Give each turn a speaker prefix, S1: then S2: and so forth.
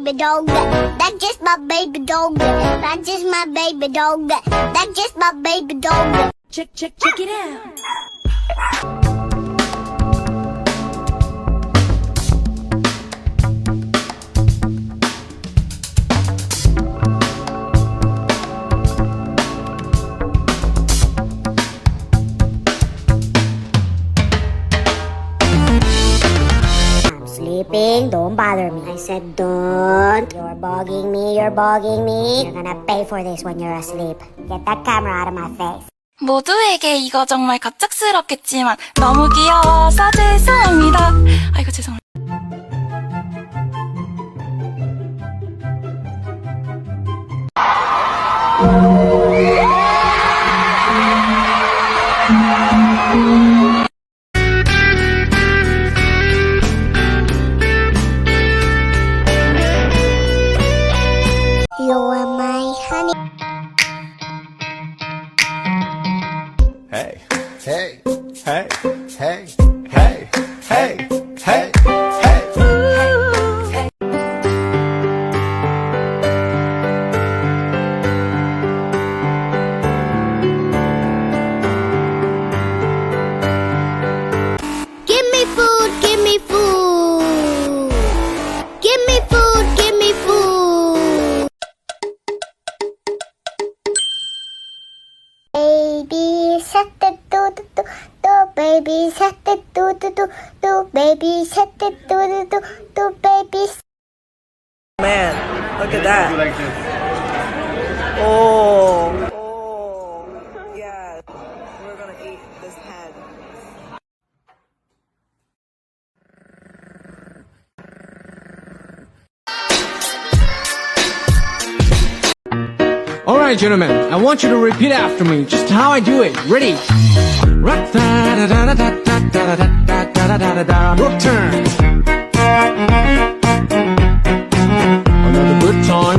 S1: baby dog. That's just my baby dog. That's just my baby dog. That's just my baby dog.
S2: Check it out.
S1: Sleeping, don't bother me. I said don't. You're bugging me, you're bugging me. You're gonna pay for this when you're asleep. Get that camera out of my face.
S3: 모두에게 이거 정말 갑작스럽겠지만 너무 귀여워서 죄송합니다. 아이고 죄송합니다.
S1: You are my honey.
S4: Hey, hey, hey, hey, hey, hey, hey, hey.
S1: Give me food, give me food. Give me food, give me food. Baby shark do do do do, baby shark do do do do, baby shark do do do do, baby.
S2: Man, look at that.
S4: Like this.
S2: Oh, yeah. We're gonna eat this head.
S5: Alright, gentlemen, I want you to repeat after me, just how I do it. Ready? Rock da da da da da da da da da da da da. Rook turn. Another good time.